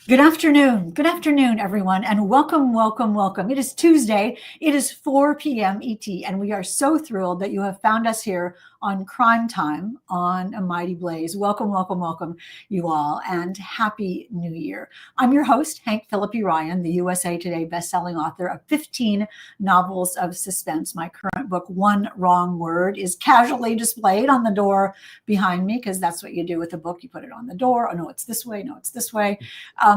Good afternoon, everyone, and welcome, welcome, welcome. It is Tuesday. It is 4 p.m. ET, and we are so thrilled that you have found us here on Crime Time on A Mighty Blaze. Welcome, welcome, welcome, you all, and Happy New Year. I'm your host, Hank Phillippi Ryan, the USA Today bestselling author of 15 novels of suspense. My current book, One Wrong Word, is casually displayed on the door behind me, because that's what you do with a book. You put it on the door. Oh, no, it's this way. No, it's this way.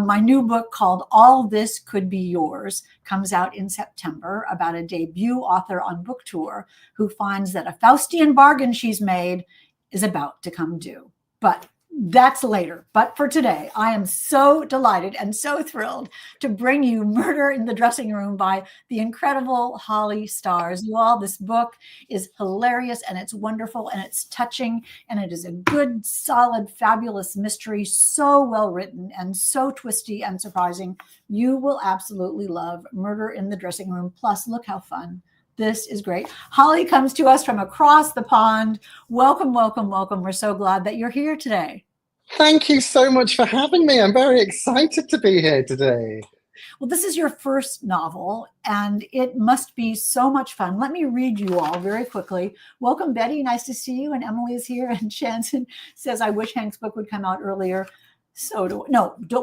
My new book called All This Could Be Yours comes out in September about a debut author on book tour who finds that a Faustian bargain she's made is about to come due. But that's later. But for today, I am so delighted and so thrilled to bring you Murder in the Dressing Room by the incredible Holly Stars. You all, this book is hilarious and it's wonderful and it's touching and it is a good, solid, fabulous mystery, so well written and so twisty and surprising. You will absolutely love Murder in the Dressing Room. Plus, look how fun. This is great. Holly comes to us from across the pond. Welcome, welcome, welcome. We're so glad that you're here today. Thank you so much for having me. I'm very excited to be here today. Well, this is your first novel, and it must be so much fun. Let me read you all very quickly. Welcome, Betty. Nice to see you. And Emily is here. And Shanson says, I wish Hank's book would come out earlier. So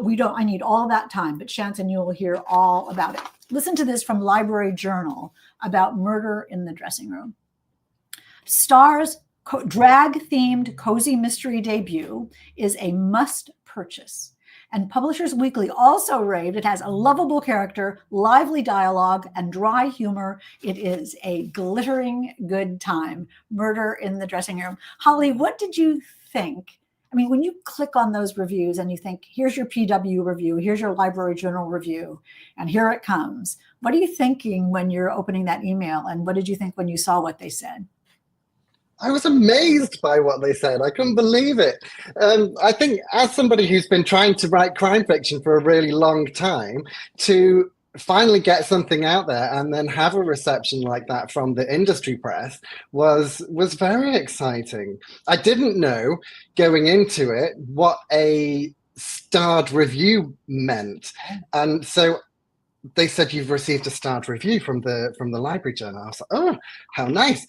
we don't. I need all that time. But Shanson, you will hear all about it. Listen to this from Library Journal about Murder in the Dressing Room. Stars drag-themed cozy mystery debut is a must purchase. And Publishers Weekly also raved it has a lovable character, lively dialogue, and dry humor. It is a glittering good time. Murder in the Dressing Room. Holly, what did you think? I mean, when you click on those reviews and you think, here's your PW review, here's your Library Journal review, and here it comes. What are you thinking when you're opening that email? And what did you think when you saw what they said? I was amazed by what they said. I couldn't believe it. I think as somebody who's been trying to write crime fiction for a really long time, to finally get something out there and then have a reception like that from the industry press was very exciting. I didn't know going into it what a starred review meant. And so they said you've received a starred review from the Library Journal. I was like, oh, how nice.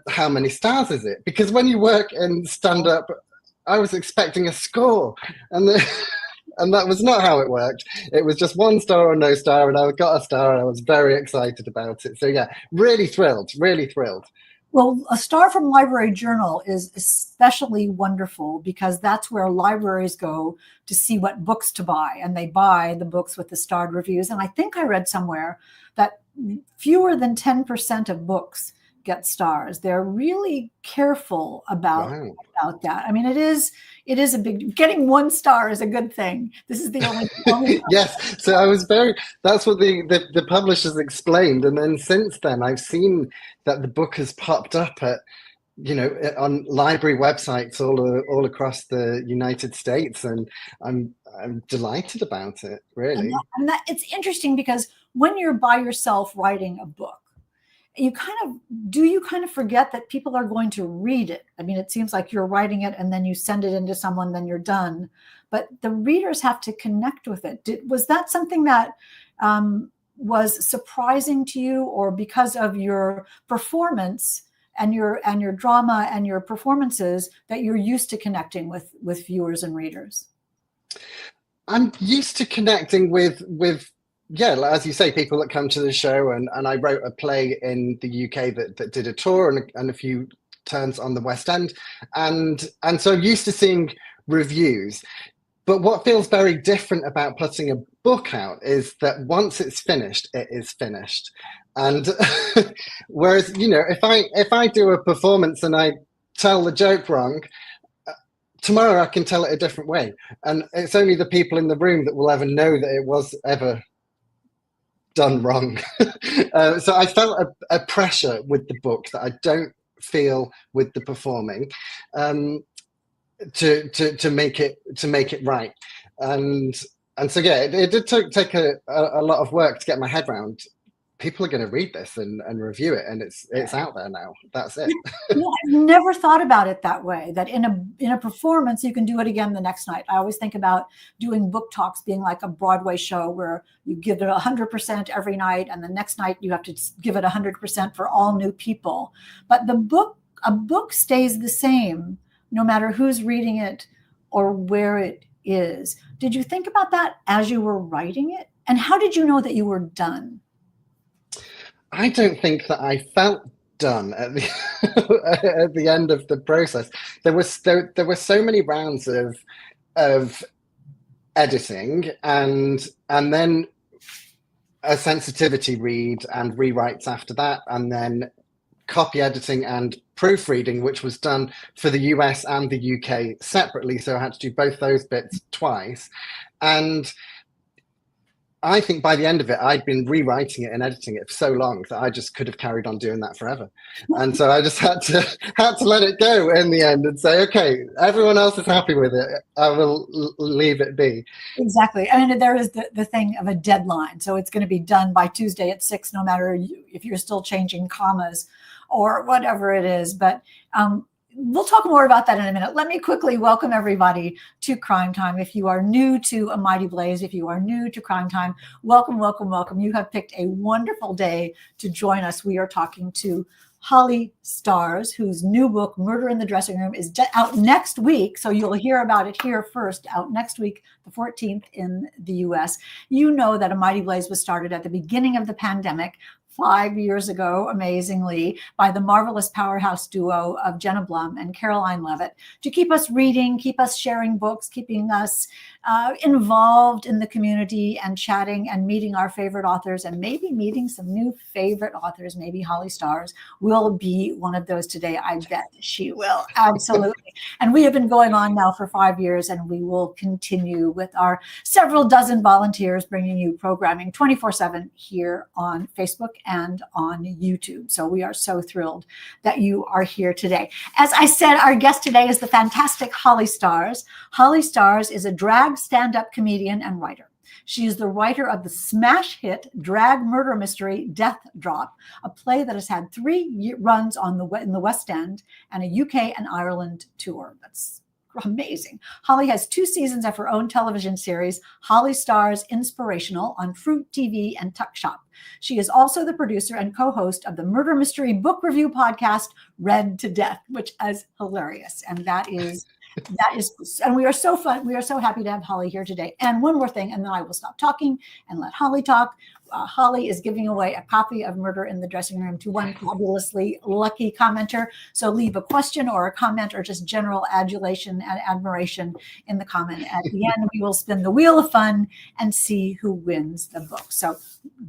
How many stars is it? Because when you work in stand-up, I was expecting a score, and and that was not how it worked. It was just 1 star or no star, and I got a star, and I was very excited about it. So yeah, really thrilled, really thrilled. Well, a star from Library Journal is especially wonderful because that's where libraries go to see what books to buy. And they buy the books with the starred reviews. And I think I read somewhere that fewer than 10% of books get stars. They're really careful about that. I mean, it is a big, getting 1 star is a good thing. This is the only Yes. So I was that's what the publishers explained. And then since then, I've seen that the book has popped up on library websites all across the United States. And I'm delighted about it, really. And that it's interesting because when you're by yourself writing a book, you kind of forget that people are going to read it. I mean, it seems like you're writing it and then you send it into someone, then you're done. But the readers have to connect with it. Was that something that was surprising to you, or because of your performance and your drama and your performances that you're used to connecting with viewers and readers? I'm used to connecting with yeah, as you say, people that come to the show, and I wrote a play in the UK that did a tour and a few turns on the West End, and so I'm used to seeing reviews. But what feels very different about putting a book out is that once it's finished, it is finished. And whereas, if I do a performance and I tell the joke wrong, tomorrow I can tell it a different way, and it's only the people in the room that will ever know that it was ever done wrong. So I felt a pressure with the book that I don't feel with the performing, to make it right. And so yeah, it did take a lot of work to get my head around people are going to read this and review it, and it's out there now. That's it. Yeah, I've never thought about it that way, that in a performance you can do it again the next night. I always think about doing book talks being like a Broadway show where you give it 100% every night, and the next night you have to give it 100% for all new people. But a book stays the same no matter who's reading it or where it is. Did you think about that as you were writing it? And how did you know that you were done? I don't think that I felt done at the at the end of the process. There were so many rounds of editing and then a sensitivity read and rewrites after that, and then copy editing and proofreading, which was done for the US and the UK separately. So I had to do both those bits twice. And I think by the end of it, I'd been rewriting it and editing it for so long that I just could have carried on doing that forever. And so I just had to let it go in the end and say, okay, everyone else is happy with it, I will leave it be. Exactly. I mean, there is the thing of a deadline. So it's going to be done by Tuesday at 6, no matter if you're still changing commas or whatever it is. But we'll talk more about that in a minute. Let me quickly welcome everybody to Crime Time. If you are new to A Mighty Blaze, if you are new to Crime Time, welcome, welcome, welcome. You have picked a wonderful day to join us. We are talking to Holly Stars, whose new book, Murder in the Dressing Room, is out next week. So you'll hear about it here first, out next week, the 14th in the US. You know that A Mighty Blaze was started at the beginning of the pandemic, 5 years ago, amazingly, by the marvelous powerhouse duo of Jenna Blum and Caroline Levitt, to keep us reading, keep us sharing books, keeping us involved in the community and chatting and meeting our favorite authors, and maybe meeting some new favorite authors. Maybe Holly Stars will be one of those today. I bet she will. Absolutely. And we have been going on now for 5 years, and we will continue with our several dozen volunteers bringing you programming 24/7 here on Facebook and on YouTube. So we are so thrilled that you are here today. As I said, our guest today is the fantastic Holly Stars. Holly Stars is a drag stand-up comedian and writer. She is the writer of the smash hit drag murder mystery Death Drop, a play that has had 3 runs in the West End and a UK and Ireland tour. That's amazing. Holly has 2 seasons of her own television series, Holly Stars Inspirational, on Fruit TV and Tuck Shop. She is also the producer and co-host of the murder mystery book review podcast, Read to Death, which is hilarious. And that is, and we are so fun. We are so happy to have Holly here today. And one more thing, and then I will stop talking and let Holly talk. Holly is giving away a copy of Murder in the Dressing Room to one fabulously lucky commenter. So leave a question or a comment or just general adulation and admiration in the comment. At the end, we will spin the wheel of fun and see who wins the book. So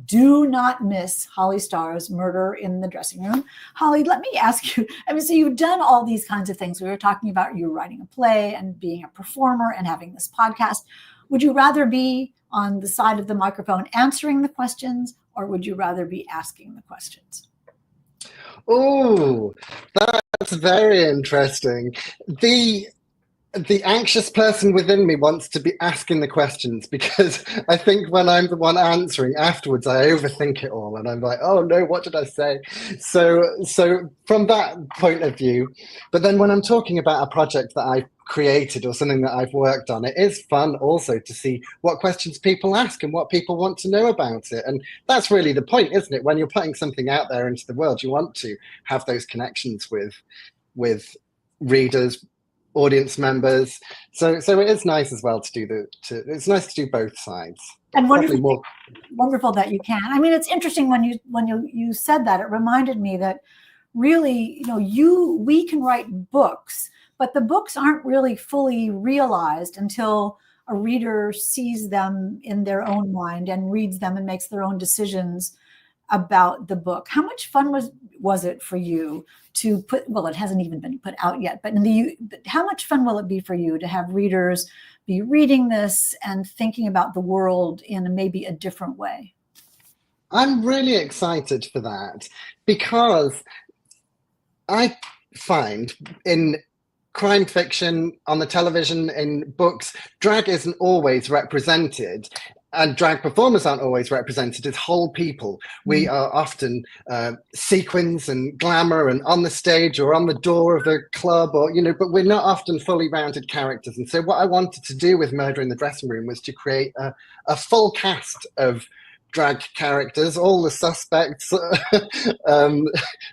do not miss Holly Stars' Murder in the Dressing Room. Holly, let me ask you, I mean, so you've done all these kinds of things. We were talking about you writing a play and being a performer and having this podcast. Would you rather be on the side of the microphone answering the questions, or would you rather be asking the questions? Oh, that's very interesting. The anxious person within me wants to be asking the questions, because I think when I'm the one answering afterwards, I overthink it all and I'm like, oh no, what did I say? So from that point of view, but then when I'm talking about a project that I've created or something that I've worked on, it is fun also to see what questions people ask and what people want to know about it. And that's really the point, isn't it? When you're putting something out there into the world, you want to have those connections with readers, audience members. So it is nice as well to do it's nice to do both sides. And wonderful that you can. I mean, it's interesting when you said that, it reminded me that really, we can write books, but the books aren't really fully realized until a reader sees them in their own mind and reads them and makes their own decisions about the book. How much fun was it for you to put, well, it hasn't even been put out yet, but how much fun will it be for you to have readers be reading this and thinking about the world in maybe a different way? I'm really excited for that, because I find in crime fiction, on the television, in books, drag isn't always represented. and drag performers aren't always represented as whole people. We are often sequins and glamour and on the stage or on the door of a club, or but we're not often fully rounded characters. And so what I wanted to do with Murder in the Dressing Room was to create a full cast of drag characters, all the suspects.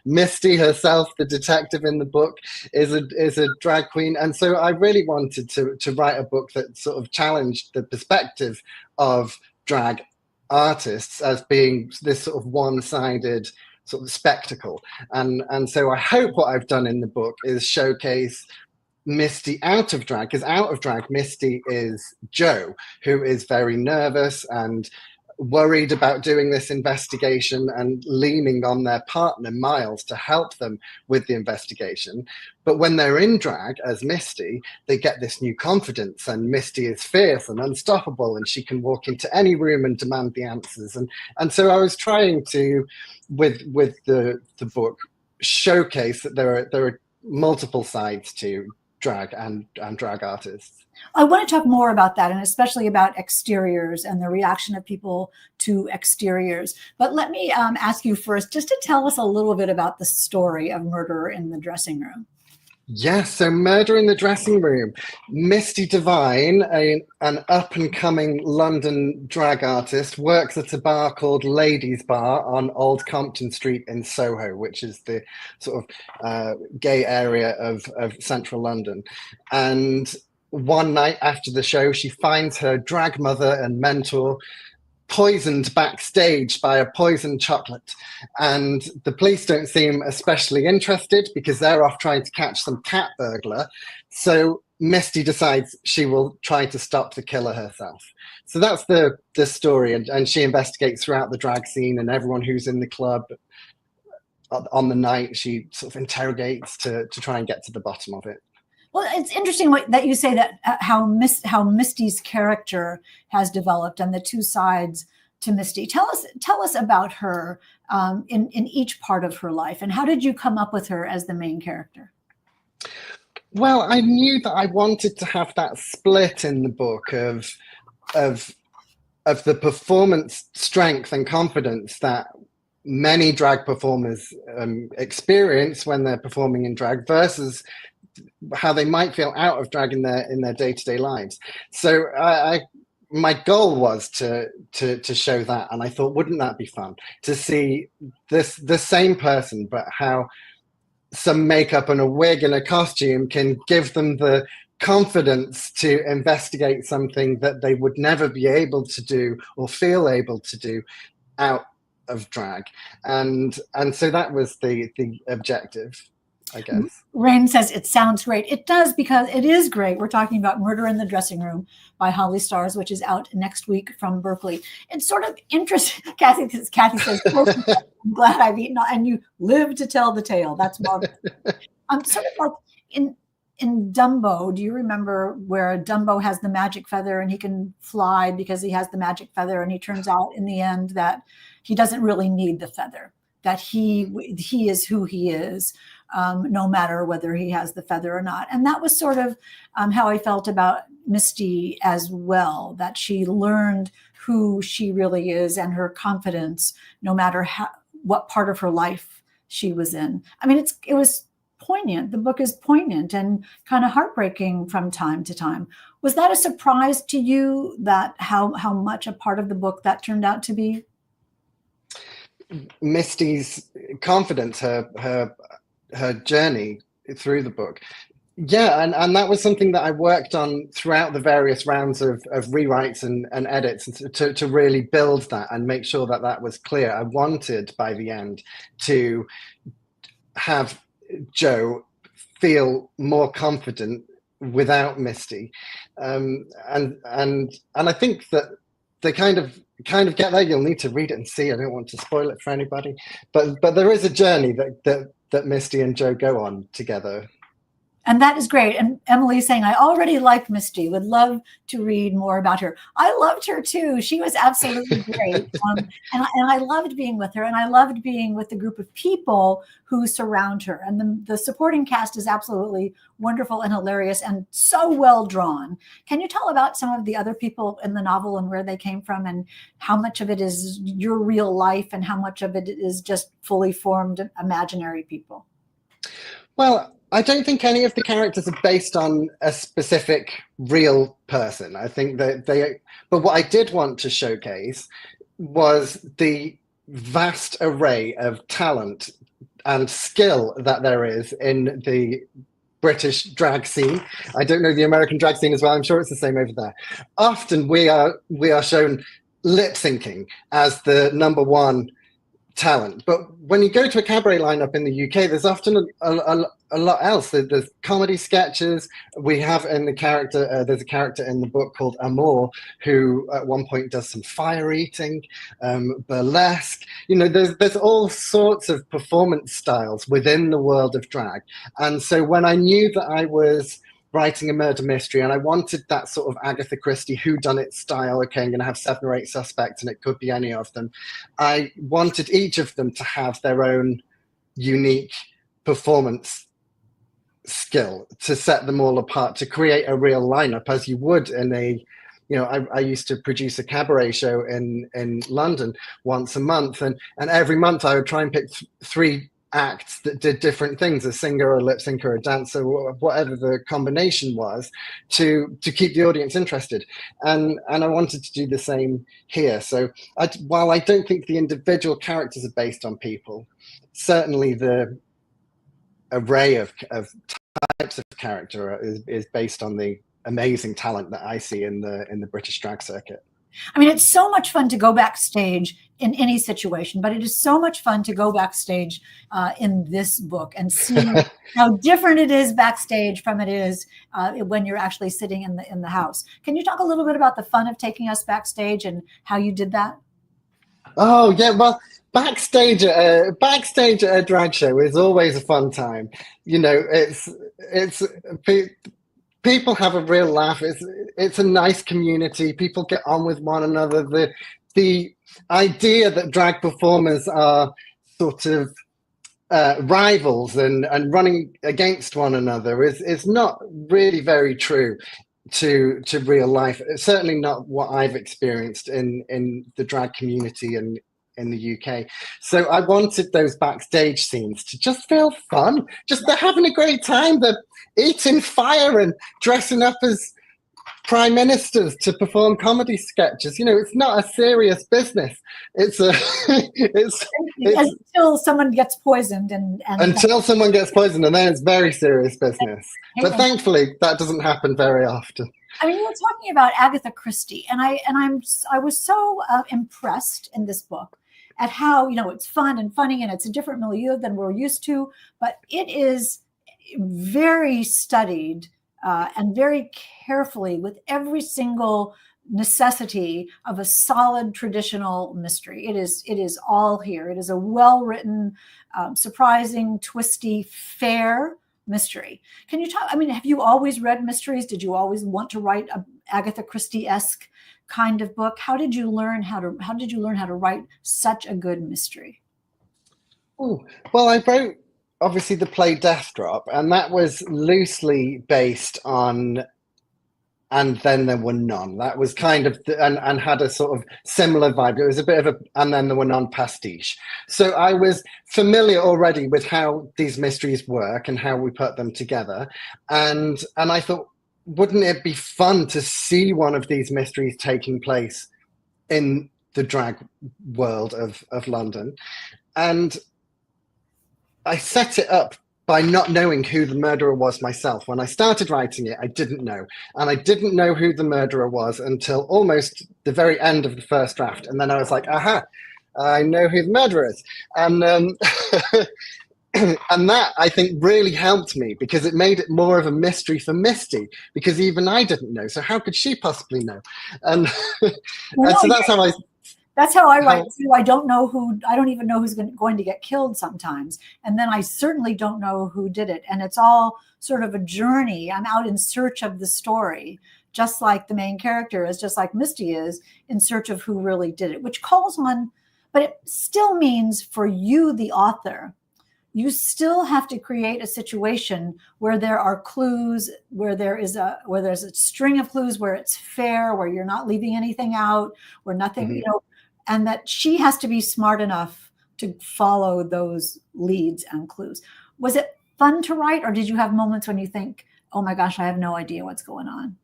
Misty herself, the detective in the book, is a drag queen, and so I really wanted to write a book that sort of challenged the perspective of drag artists as being this sort of one-sided sort of spectacle. And so I hope what I've done in the book is showcase Misty out of drag, because out of drag, Misty is Jo, who is very nervous and worried about doing this investigation and leaning on their partner Miles to help them with the investigation. But when they're in drag as Misty, they get this new confidence, and Misty is fierce and unstoppable, and she can walk into any room and demand the answers. And so I was trying to, with the book, showcase that there are multiple sides to drag and drag artists. I want to talk more about that, and especially about exteriors and the reaction of people to exteriors. But let me ask you first, just to tell us a little bit about the story of Murder in the Dressing Room. Yes, so Murder in the Dressing Room. Misty Devine, an up-and-coming London drag artist, works at a bar called Ladies Bar on Old Compton Street in Soho, which is the sort of gay area of central London. And one night after the show, she finds her drag mother and mentor poisoned backstage by a poisoned chocolate. And the police don't seem especially interested because they're off trying to catch some cat burglar. So Misty decides she will try to stop the killer herself. So that's the story. And she investigates throughout the drag scene and everyone who's in the club. On the night, she sort of interrogates to try and get to the bottom of it. Well, it's interesting that you say that how Misty's character has developed and the two sides to Misty. Tell us about her in each part of her life, and how did you come up with her as the main character? Well, I knew that I wanted to have that split in the book of the performance strength and confidence that many drag performers experience when they're performing in drag versus how they might feel out of drag in their day-to-day lives. So my goal was to show that, and I thought, wouldn't that be fun to see the same person, but how some makeup and a wig and a costume can give them the confidence to investigate something that they would never be able to do or feel able to do out of drag. And so that was the objective, I guess. Rain says it sounds great. It does, because it is great. We're talking about Murder in the Dressing Room by Holly Stars, which is out next week from Berkeley. It's sort of interesting. Kathy says, I'm glad I've eaten, and you live to tell the tale. That's marvelous. Sort of like in Dumbo. Do you remember where Dumbo has the magic feather and he can fly because he has the magic feather, and he turns out in the end that he doesn't really need the feather, that he is who he is. No matter whether he has the feather or not. And that was sort of how I felt about Misty as well, that she learned who she really is and her confidence, no matter what part of her life she was in. I mean, it was poignant. The book is poignant and kind of heartbreaking from time to time. Was that a surprise to you, that how much a part of the book that turned out to be? Misty's confidence, her journey through the book. Yeah, and that was something that I worked on throughout the various rounds of rewrites and edits to really build that and make sure that was clear. I wanted by the end to have Jo feel more confident without Misty, and I think that they kind of get there. You'll need to read it and see. I don't want to spoil it for anybody, but there is a journey that Misty and Jo go on together. And that is great. And Emily's saying, I already like Misty, would love to read more about her. I loved her too. She was absolutely great. And I loved being with her. And I loved being with the group of people who surround her. And the supporting cast is absolutely wonderful and hilarious and so well drawn. Can you tell about some of the other people in the novel and where they came from and how much of it is your real life and how much of it is just fully formed imaginary people? Well, I don't think any of the characters are based on a specific real person. I think that but what I did want to showcase was the vast array of talent and skill that there is in the British drag scene. I don't know the American drag scene as well. I'm sure it's the same over there. Often we are shown lip syncing as the number one talent, but when you go to a cabaret lineup in the UK, there's often a lot else. There's comedy sketches. We have in the character, there's a character in the book called Amour who at one point does some fire eating, burlesque. You know, there's all sorts of performance styles within the world of drag. And so when I knew that I was writing a murder mystery and I wanted that sort of Agatha Christie whodunit style, okay, I'm going to have 7 or 8 suspects and it could be any of them. I wanted each of them to have their own unique performance skill to set them all apart, to create a real lineup as you would in a, you know, I used to produce a cabaret show in London once a month, and every month I would try and pick 3 acts that did different things, a singer, a lip syncer, a dancer, whatever the combination was, to keep the audience interested. And I wanted to do the same here. So while I don't think the individual characters are based on people, certainly the array of types of character is based on the amazing talent that I see in the British drag circuit. I mean, it's so much fun to go backstage in any situation, but it is so much fun to go backstage in this book and see how different it is backstage from it is when you're actually sitting in the house. Can you talk a little bit about the fun of taking us backstage and how you did that? Oh yeah, well, backstage at a drag show is always a fun time. You know, it's people have a real laugh. It's a nice community. People get on with one another. The idea that drag performers are sort of rivals and running against one another is not really very true to real life. It's certainly not what I've experienced in the drag community and in the UK. So I wanted those backstage scenes to just feel fun. Just they're having a great time. They're eating fire and dressing up as prime ministers to perform comedy sketches. You know, it's not a serious business. It's a it's until someone gets poisoned and until someone gets poisoned, and then it's very serious business. But thankfully, that doesn't happen very often. I mean, you're talking about Agatha Christie, and I was so impressed in this book at how, you know, it's fun and funny and it's a different milieu than we're used to, but it is very studied and very carefully with every single necessity of a solid traditional mystery. It is all here. It is a well-written, surprising, twisty, fair mystery. Can you talk? I mean, have you always read mysteries? Did you always want to write a Agatha Christie-esque kind of book? How did you learn how to write such a good mystery? Oh, well, I wrote obviously the play Death Drop, and that was loosely based on And Then There Were None. That was kind of and had a sort of similar vibe. It was a bit of a And Then There Were None pastiche. So I was familiar already with how these mysteries work and how we put them together. And I thought, wouldn't it be fun to see one of these mysteries taking place in the drag world of London? And I set it up by not knowing who the murderer was myself. When I started writing it, I didn't know. And I didn't know who the murderer was until almost the very end of the first draft. And then I was like, aha, I know who the murderer is. And and that, I think, really helped me because it made it more of a mystery for Misty, because even I didn't know. So how could she possibly know? And, and so that's how I... That's how I write How, too. I don't even know who's going to get killed sometimes. And then I certainly don't know who did it. And it's all sort of a journey. I'm out in search of the story, just like the main character is, just like Misty is in search of who really did it, which calls one, but it still means for you, the author, you still have to create a situation where there are clues, where there's a string of clues, where it's fair, where you're not leaving anything out, where nothing, Mhm. and that she has to be smart enough to follow those leads and clues. Was it fun to write, or did you have moments when you think, oh my gosh, I have no idea what's going on?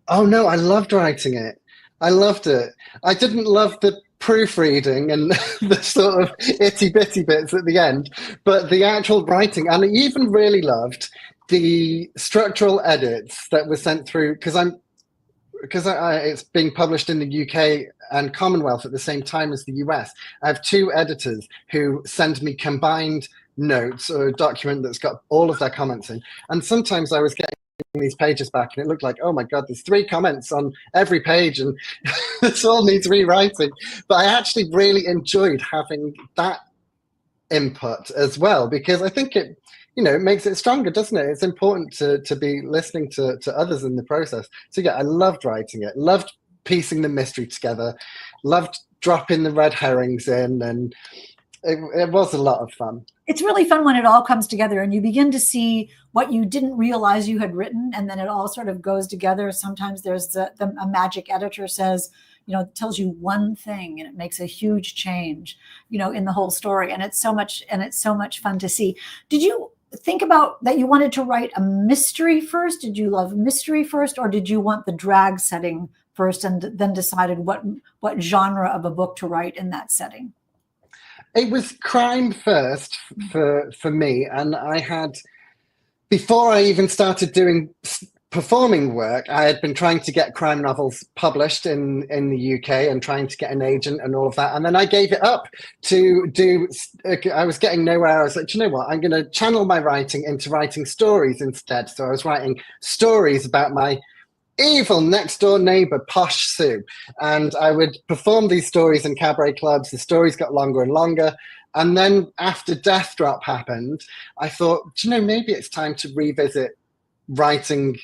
Oh no, I loved writing it. I loved it. I didn't love the proofreading and the sort of itty bitty bits at the end, but the actual writing, and I even really loved the structural edits that were sent through it's being published in the UK and Commonwealth at the same time as the US. I have two editors who send me combined notes or a document that's got all of their comments in, and sometimes I was getting these pages back and it looked like, oh my god, there's 3 comments on every page and this all needs rewriting. But I actually really enjoyed having that input as well, because I think it makes it stronger, doesn't it? It's important to be listening to others in the process. So yeah, I loved writing it, loved piecing the mystery together, loved dropping the red herrings in, and it was a lot of fun. It's really fun when it all comes together and you begin to see what you didn't realize you had written, and then it all sort of goes together. Sometimes there's a magic editor says, tells you one thing and it makes a huge change, in the whole story. And it's so much fun to see. Did you think about that you wanted to write a mystery first? Did you love mystery first, or did you want the drag setting first and then decided what genre of a book to write in that setting? It was crime first for me, and I had, before I even started doing performing work, I had been trying to get crime novels published in the UK and trying to get an agent and all of that. And then I gave it up to do, I was getting nowhere. I was like, you know what? I'm going to channel my writing into writing stories instead. So I was writing stories about my evil next door neighbor, Posh Sue. And I would perform these stories in cabaret clubs. The stories got longer and longer. And then after Death Drop happened, I thought, maybe it's time to revisit writing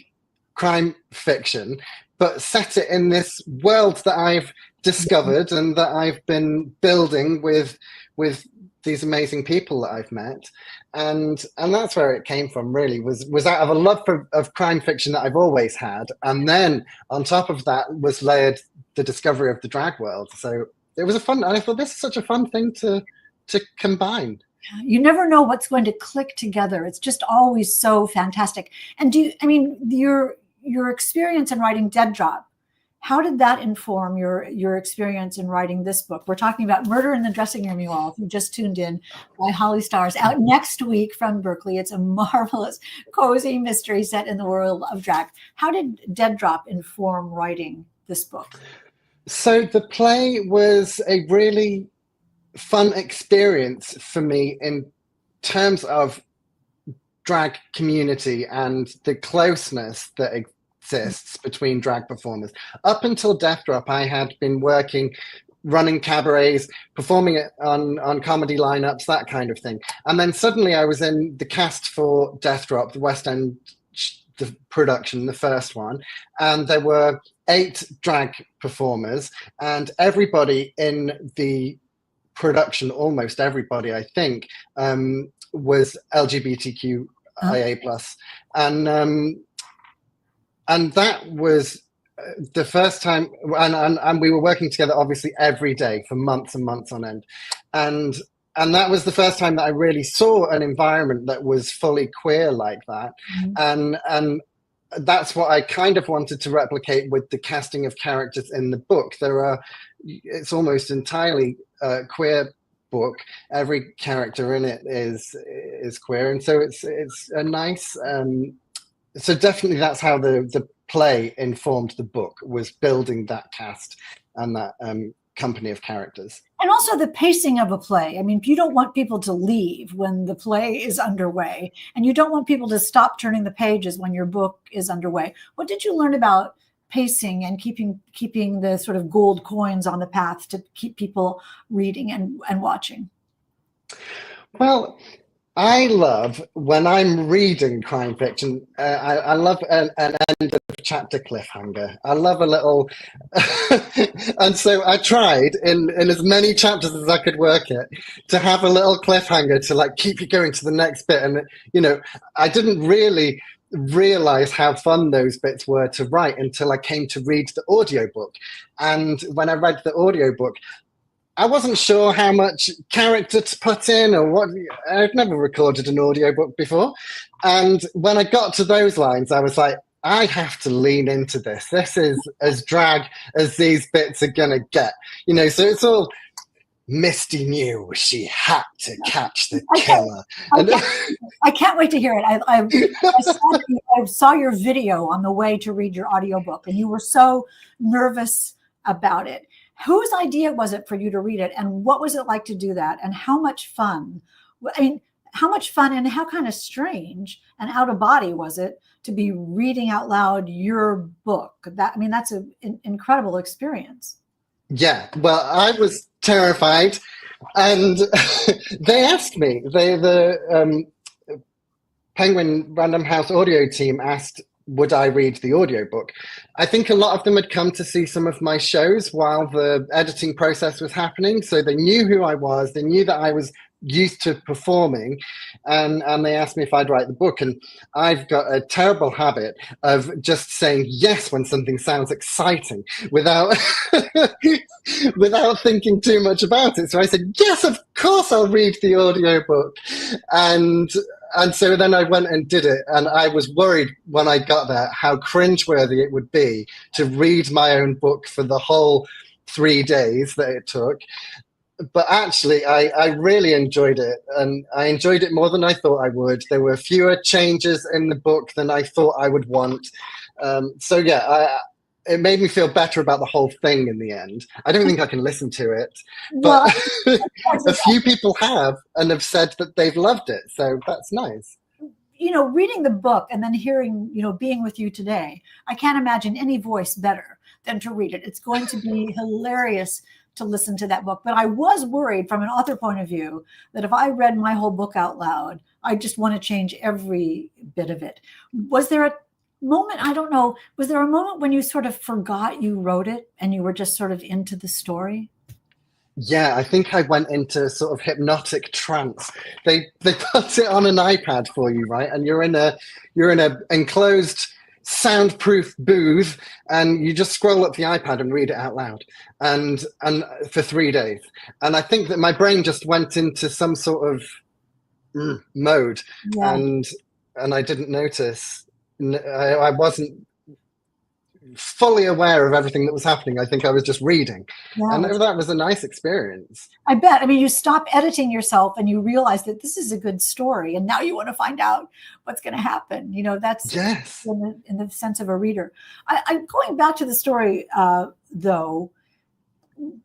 crime fiction, but set it in this world that I've discovered and that I've been building with these amazing people that I've met. And that's where it came from, really, was out of a love of crime fiction that I've always had. And then on top of that was layered the discovery of the drag world. So it was and I thought, this is such a fun thing to combine. You never know what's going to click together. It's just always so fantastic. And your experience in writing Dead Drop, how did that inform your experience in writing this book? We're talking about Murder in the Dressing Room, you all, if you just tuned in, by Holly Stars, out next week from Berkeley. It's a marvelous, cozy mystery set in the world of drag. How did Dead Drop inform writing this book? So the play was a really fun experience for me in terms of drag community and the closeness that exists between drag performers. Up until Death Drop, I had been running cabarets, performing it on comedy lineups, that kind of thing. And then suddenly I was in the cast for Death Drop, the West End the production, the first one, and there were 8 drag performers, and everybody in the production, almost everybody, I think, was LGBTQIA plus, and that was the first time, and we were working together obviously every day for months and months on end, and that was the first time that I really saw an environment that was fully queer like that. Mm-hmm. And that's what I kind of wanted to replicate with the casting of characters in the book. It's almost entirely queer book. Every character in it is queer, and so it's a nice. So definitely, that's how the play informed the book, was building that cast and that company of characters. And also the pacing of a play. I mean, you don't want people to leave when the play is underway, and you don't want people to stop turning the pages when your book is underway. What did you learn about pacing and keeping the sort of gold coins on the path to keep people reading and watching? Well, I love when I'm reading crime fiction. I love an end of chapter cliffhanger. I love a little, and so I tried in as many chapters as I could work it to have a little cliffhanger to like keep you going to the next bit. And I didn't really realize how fun those bits were to write until I came to read the audiobook. And when I read the audiobook, I wasn't sure how much character to put in or what. I've never recorded an audiobook before. And when I got to those lines, I was like, I have to lean into this. This is as drag as these bits are going to get. So it's all Misty knew she had to catch the killer. I can't wait to hear it. I saw your video on the way to read your audiobook, and you were so nervous about it. Whose idea was it for you to read it, and what was it like to do that, and how much fun? I mean, how much fun and how kind of strange and out of body was it to be reading out loud your book? That's an incredible experience. Yeah, well, I was terrified, and they asked me. The Penguin Random House audio team asked, would I read the audiobook? I think a lot of them had come to see some of my shows while the editing process was happening. So they knew who I was. They knew that I was used to performing. And they asked me if I'd write the book. And I've got a terrible habit of just saying yes when something sounds exciting without without thinking too much about it. So I said, yes, of course I'll read the audiobook. And so then I went and did it, and I was worried when I got there how cringeworthy it would be to read my own book for the whole 3 days that it took. But actually, I really enjoyed it, and I enjoyed it more than I thought I would. There were fewer changes in the book than I thought I would want. It made me feel better about the whole thing in the end. I don't think I can listen to it, but a few people have and have said that they've loved it. So that's nice. Reading the book and then hearing, being with you today, I can't imagine any voice better than to read it. It's going to be hilarious to listen to that book. But I was worried from an author point of view that if I read my whole book out loud, I just want to change every bit of it. Was there a moment, I don't know, was there a moment when you sort of forgot you wrote it and you were just sort of into the story? Yeah, I think I went into sort of hypnotic trance. They put it on an iPad for you, right? And you're in a enclosed soundproof booth, and you just scroll up the iPad and read it out loud, and for 3 days. And I think that my brain just went into some sort of mode, Yeah. and I didn't notice. I wasn't fully aware of everything that was happening. I think I was just reading. Yeah. And that was a nice experience. I bet. You stop editing yourself and you realize that this is a good story, and now you want to find out what's going to happen. That's yes. in the sense of a reader. I'm going back to the story, though.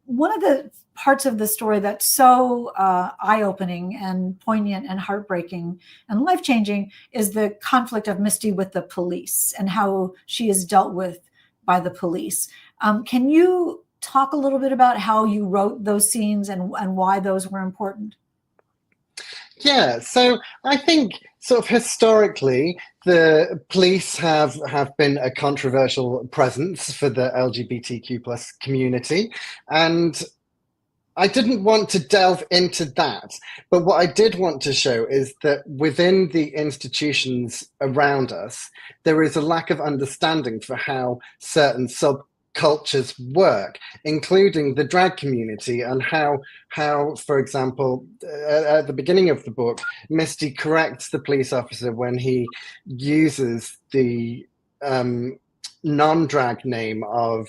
One of the parts of the story that's so eye-opening and poignant and heartbreaking and life-changing is the conflict of Misty with the police and how she is dealt with by the police. Can you talk a little bit about how you wrote those scenes and why those were important? Yeah, so I think sort of historically, the police have been a controversial presence for the LGBTQ plus community. And I didn't want to delve into that. But what I did want to show is that within the institutions around us, there is a lack of understanding for how certain subcultures work, including the drag community, and how for example, at the beginning of the book, Misty corrects the police officer when he uses the non-drag name of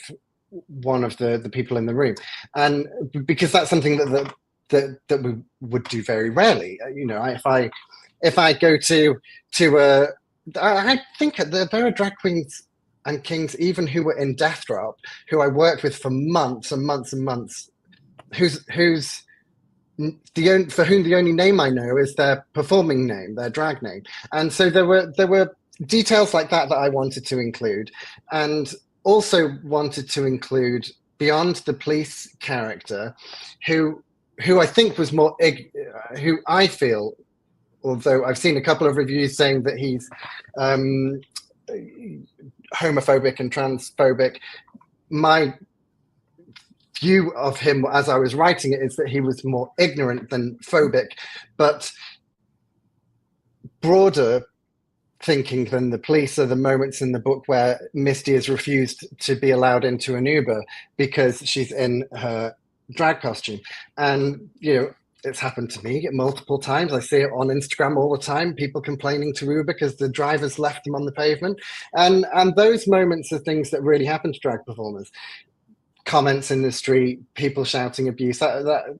one of the people in the room, and because that's something that we would do very rarely. If I go to I think there are drag queens and kings even who were in Death Drop, who I worked with for months and months and months, for whom the only name I know is their performing name, their drag name. And so there were details like that I wanted to include. And also wanted to include, beyond the police character, who I think was more who I feel, although I've seen a couple of reviews saying that he's homophobic and transphobic, my view of him as I was writing it is that he was more ignorant than phobic, but broader thinking than the police are the moments in the book where Misty is refused to be allowed into an Uber because she's in her drag costume. And, it's happened to me multiple times. I see it on Instagram all the time, people complaining to Uber because the drivers left them on the pavement. And those moments are things that really happen to drag performers. Comments in the street, people shouting abuse. That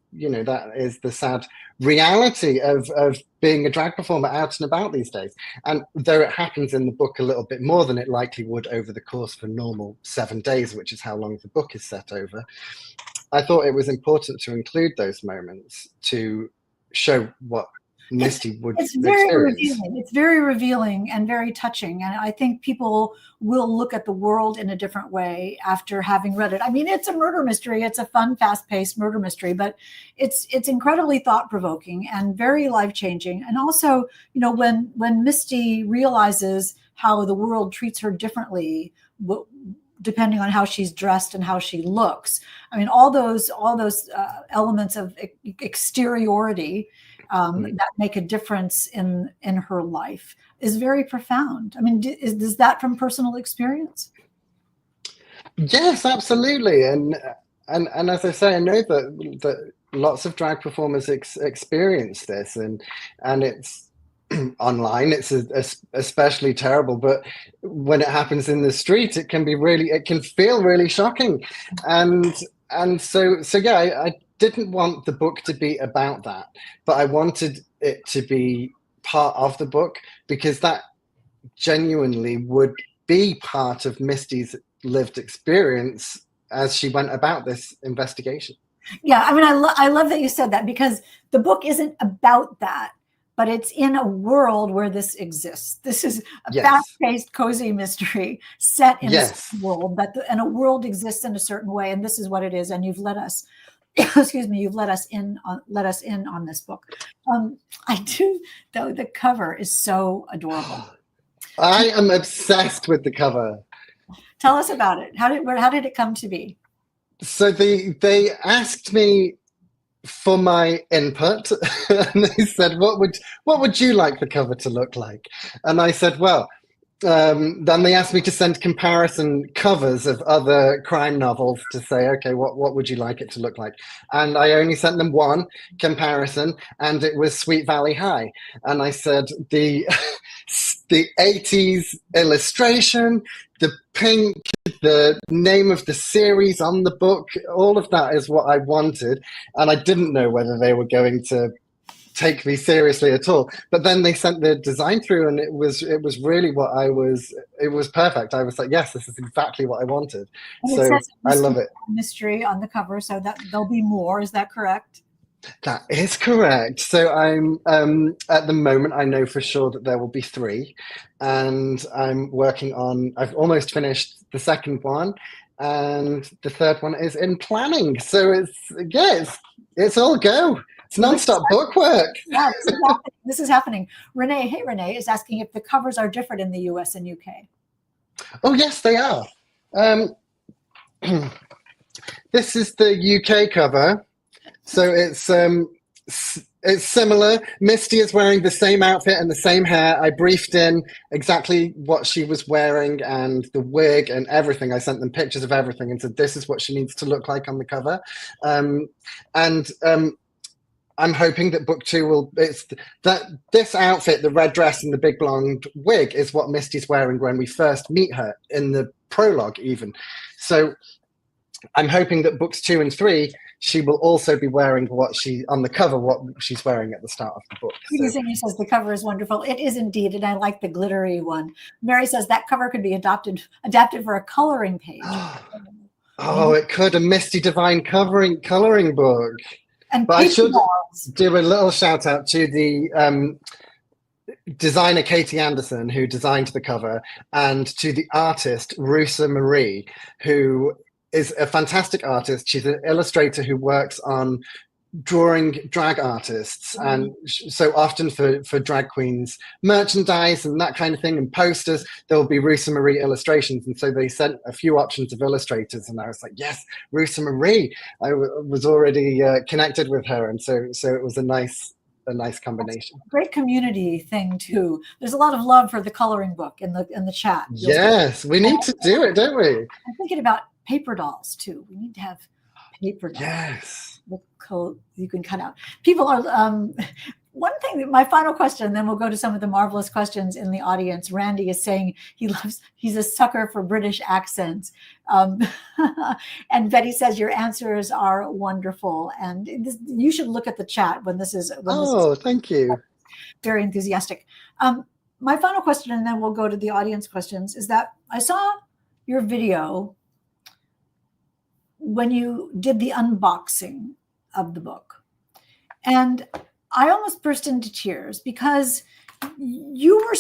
is the sad reality of being a drag performer out and about these days. And though it happens in the book a little bit more than it likely would over the course of a normal 7 days, which is how long the book is set over, I thought it was important to include those moments to show what Misty would experience. It's very revealing and very touching. And I think people will look at the world in a different way after having read it. I mean, it's a murder mystery. It's a fun, fast-paced murder mystery, but it's incredibly thought-provoking and very life-changing. And also, when Misty realizes how the world treats her differently, depending on how she's dressed and how she looks. I mean, all those elements of exteriority that make a difference in her life is very profound. I mean, is that from personal experience? Yes, absolutely. And as I say, I know that lots of drag performers experience this, and it's online, it's especially terrible. But when it happens in the street, it can feel really shocking. And so yeah, I didn't want the book to be about that, but I wanted it to be part of the book because that genuinely would be part of Misty's lived experience as she went about this investigation. Yeah, I mean, I love that you said that, because the book isn't about that, but it's in a world where this exists. This is a fast-paced, cozy mystery set in a world, and a world exists in a certain way, and this is what it is. And you've let us, you've let us in on this book. I do, though. The cover is so adorable. I am obsessed with the cover. Tell us about it. How did it come to be? So they asked me for my input, and they said, what would you like the cover to look like? And I said, well, then they asked me to send comparison covers of other crime novels to say, okay, what would you like it to look like? And I only sent them one comparison, and it was Sweet Valley High. And I said, the 80s illustration, the pink, the name of the series on the book, all of that is what I wanted. And I didn't know whether they were going to take me seriously at all. But then they sent the design through, and it was really what it was perfect. I was like, yes, this is exactly what I wanted. And so I love it. Mystery on the cover, so that there'll be more. Is that correct? That is correct. So I'm at the moment, I know for sure that there will be 3, and I'm working on. I've almost finished the second one, and the third one is in planning. So it's all go. It's nonstop book work. Yeah, this is happening. Renee, hey Renee, is asking if the covers are different in the US and UK. Oh yes, they are. This is the UK cover. So it's similar. Misty is wearing the same outfit and the same hair. I briefed in exactly what she was wearing and the wig and everything. I sent them pictures of everything and said, this is what she needs to look like on the cover. I'm hoping that book 2 this outfit, the red dress and the big blonde wig, is what Misty's wearing when we first meet her in the prologue even. So I'm hoping that books 2 and 3, she will also be wearing what she's wearing at the start of the book. So. He says the cover is wonderful. It is indeed, and I like the glittery one. Mary says that cover could be adapted for a coloring page. Oh, it could, a Misty Divine coloring book. And but I should do a little shout out to the designer Katie Anderson, who designed the cover, and to the artist Rusa Marie, who is a fantastic artist. She's an illustrator who works on drawing drag artists, and so often for drag queens merchandise and that kind of thing, and posters, there will be Rusa Marie illustrations. And so they sent a few options of illustrators, and I was like, yes, Rusa Marie. Was already connected with her, and so it was a nice combination. Great community thing too. There's a lot of love for the coloring book in the chat. Yes, we need to do it, don't we? I'm thinking about paper dolls too. We need to have paper dolls. Yes. The code you can cut out. People are one thing. My final question, and then we'll go to some of the marvelous questions in the audience. Randy is saying he's a sucker for British accents, and Betty says your answers are wonderful, and you should look at the chat when this is. Thank you. Very enthusiastic. My final question, and then we'll go to the audience questions, is that I saw your video when you did the unboxing of the book. And I almost burst into tears because you were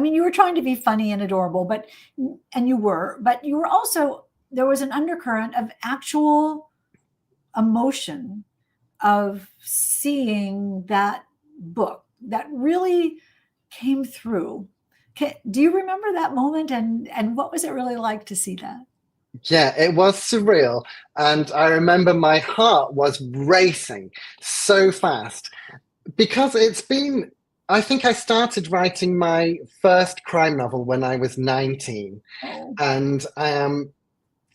you were trying to be funny and adorable, but you were also, there was an undercurrent of actual emotion of seeing that book that really came through. Do you remember that moment, and what was it really like to see that? Yeah, it was surreal. And I remember my heart was racing so fast because I think I started writing my first crime novel when I was 19. And I am,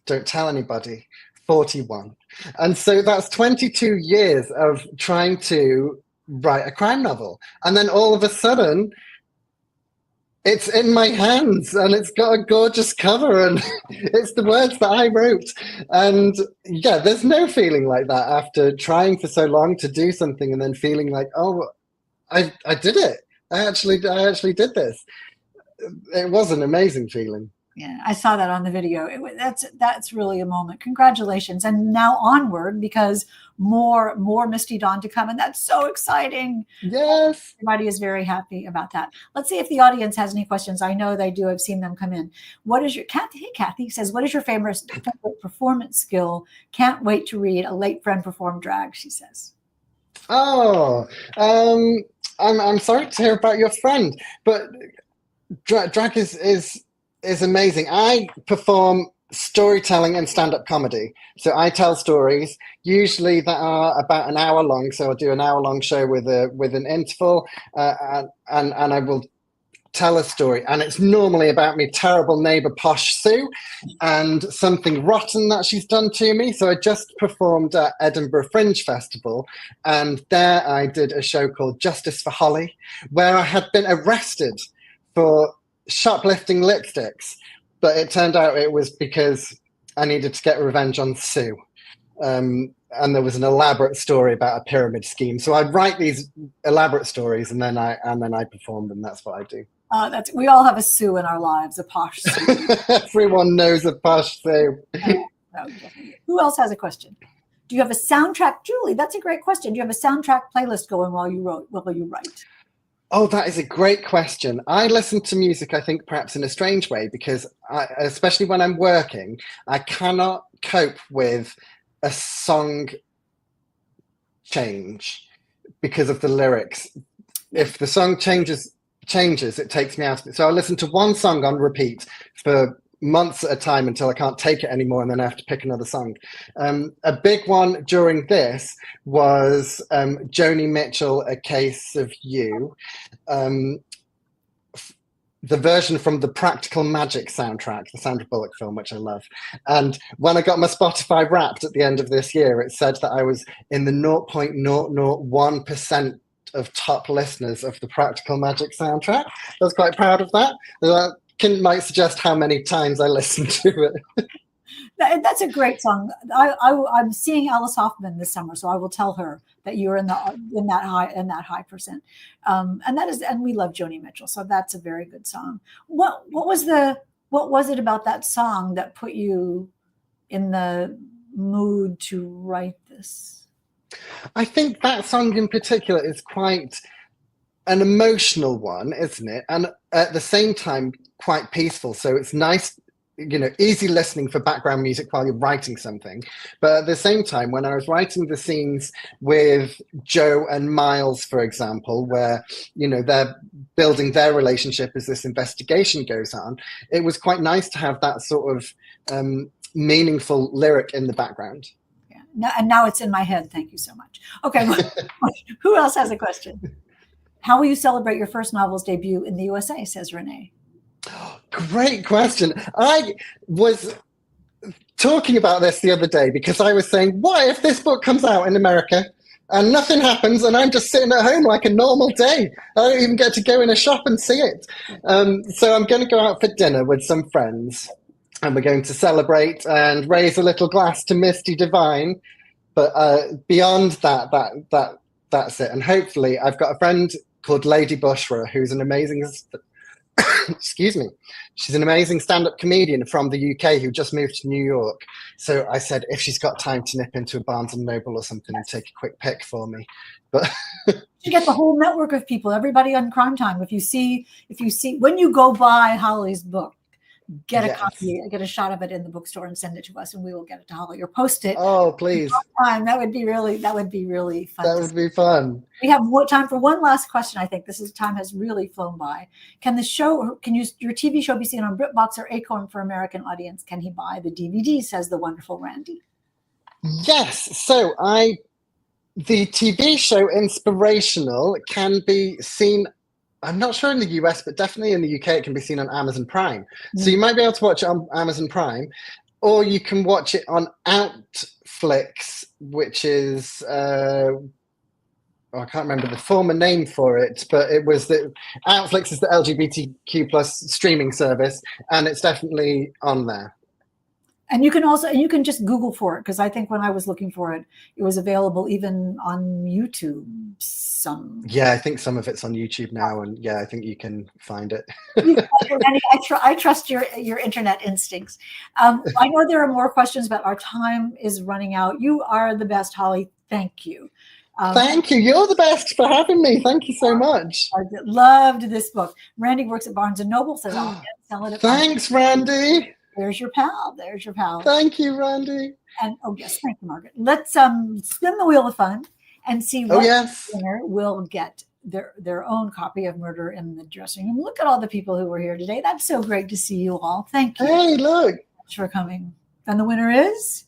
don't tell anybody, 41. And so that's 22 years of trying to write a crime novel. And then all of a sudden, it's in my hands and it's got a gorgeous cover and it's the words that I wrote. And yeah, there's no feeling like that after trying for so long to do something and then feeling like, oh, I did it. I actually did this. It was an amazing feeling. Yeah, I saw that on the video. That's really a moment. Congratulations. And now onward, because more Misty Dawn to come. And that's so exciting. Yes. Everybody is very happy about that. Let's see if the audience has any questions. I know they do. I've seen them come in. What is your, Kathy says, what is your favorite performance skill? Can't wait to read A Late Friend Perform Drag, she says. Oh, I'm sorry to hear about your friend, but drag is amazing. I perform storytelling and stand-up comedy. So I tell stories, usually that are about an hour long. So I'll do an hour-long show with an interval, and I will tell a story. And it's normally about me terrible neighbor Posh Sue and something rotten that she's done to me. So I just performed at Edinburgh Fringe Festival, and there I did a show called Justice for Holly, where I had been arrested for shoplifting lipsticks, but it turned out it was because I needed to get revenge on Sue. And there was an elaborate story about a pyramid scheme. So I'd write these elaborate stories and then I perform them. That's what I do. We all have a Sue in our lives, a Posh Sue. Everyone knows a Posh Sue. Who else has a question? Do you have a soundtrack? Julie, that's a great question. Do you have a soundtrack playlist going while you write? Oh, that is a great question. I listen to music, I think, perhaps in a strange way, because especially when I'm working, I cannot cope with a song change because of the lyrics. If the song changes, it takes me out of it. So I listen to one song on repeat for months at a time until I can't take it anymore, and then I have to pick another song. A big one during this was Joni Mitchell, A Case of You, the version from the Practical Magic soundtrack, the Sandra Bullock film, which I love. And when I got my Spotify Wrapped at the end of this year, it said that I was in the 0.001% of top listeners of the Practical Magic soundtrack. I was quite proud of that. Might suggest how many times I listened to it. That's a great song. I'm seeing Alice Hoffman this summer, so I will tell her that you're in that high percent. And we love Joni Mitchell, so that's a very good song. What was it about that song that put you in the mood to write this? I think that song in particular is quite an emotional one, isn't it? And at the same time, quite peaceful. So it's nice, easy listening for background music while you're writing something. But at the same time, when I was writing the scenes with Joe and Miles, for example, where, they're building their relationship as this investigation goes on, it was quite nice to have that sort of meaningful lyric in the background. Yeah. And now it's in my head. Thank you so much. Okay. Who else has a question? How will you celebrate your first novel's debut in the USA, says Renee. Great question. I was talking about this the other day because I was saying, what if this book comes out in America and nothing happens and I'm just sitting at home like a normal day? I don't even get to go in a shop and see it. So I'm going to go out for dinner with some friends and we're going to celebrate and raise a little glass to Misty Divine. But beyond that's it. And hopefully I've got a friend called Lady Bushra, who's an amazing, excuse me, she's an amazing stand-up comedian from the UK who just moved to New York. So I said, if she's got time to nip into a Barnes and Noble or something and take a quick pic for me. But you get the whole network of people, everybody on Crime Time. If you see, when you go buy Holly's book, get a copy, get a shot of it in the bookstore and send it to us and we will get it to Holly or post it. Oh, please. That would be really fun. That would be fun. We have time for one last question. I think time has really flown by. Can your TV show be seen on BritBox or Acorn for American audience? Can he buy the DVD, says the wonderful Randy? Yes. So the TV show Inspirational can be seen, I'm not sure in the US, but definitely in the UK, it can be seen on Amazon Prime. Mm-hmm. So you might be able to watch it on Amazon Prime, or you can watch it on Outflix, which is, I can't remember the former name for it, but Outflix is the LGBTQ plus streaming service, and it's definitely on there. And you can just Google for it, because I think when I was looking for it, it was available even on YouTube. Yeah, I think some of it's on YouTube now, and yeah, I think you can find it. I trust your internet instincts. I know there are more questions, but our time is running out. You are the best, Holly. Thank you. Thank you. You're the best for having me. Thank you so much. I loved this book. Randy works at Barnes and Noble. Says I'll sell it. Thanks, Randy. There's your pal. Thank you, Randy. And yes, thank you, Margaret. Let's spin the wheel of fun and see what winner will get their own copy of Murder in the Dressing Room. Look at all the people who were here today. That's so great to see you all. Thank you. Hey, look. Thanks for coming. And the winner is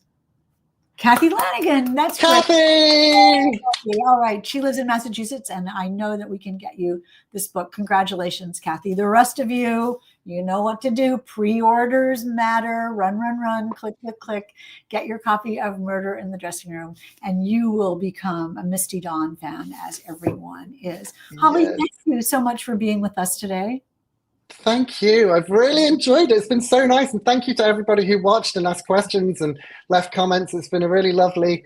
Kathy Lanigan. That's Kathy. Right. All right. She lives in Massachusetts, and I know that we can get you this book. Congratulations, Kathy. The rest of you, you know what to do. Pre-orders matter. Run. Click. Get your copy of Murder in the Dressing Room, and you will become a Misty Dawn fan, as everyone is. Holly, thank you so much for being with us today. Thank you. I've really enjoyed it. It's been so nice. And thank you to everybody who watched and asked questions and left comments. It's been a really lovely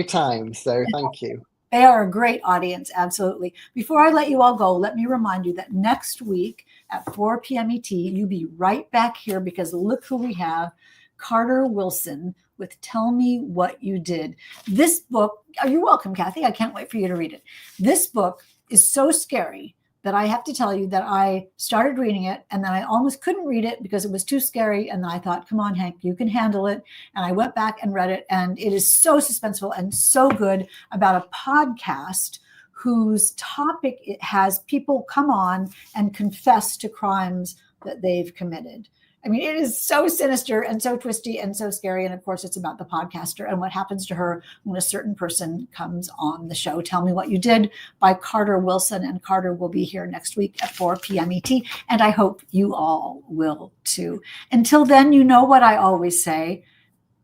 time. So thank you. They are a great audience. Absolutely. Before I let you all go, let me remind you that next week at 4 p.m. ET, you'll be right back here, because look who we have, Carter Wilson with Tell Me What You Did. This book, you're welcome, Kathy. I can't wait for you to read it. This book is so scary that I have to tell you that I started reading it and then I almost couldn't read it because it was too scary. And then I thought, come on, Hank, you can handle it. And I went back and read it, and it is so suspenseful and so good, about a podcast whose topic it has people come on and confess to crimes that they've committed. I mean, it is so sinister and so twisty and so scary. And of course, it's about the podcaster and what happens to her when a certain person comes on the show. Tell Me What You Did by Carter Wilson. And Carter will be here next week at 4 p.m. ET. And I hope you all will too. Until then, you know what I always say.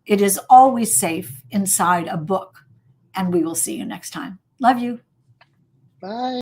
It is always safe inside a book. And we will see you next time. Love you. Bye.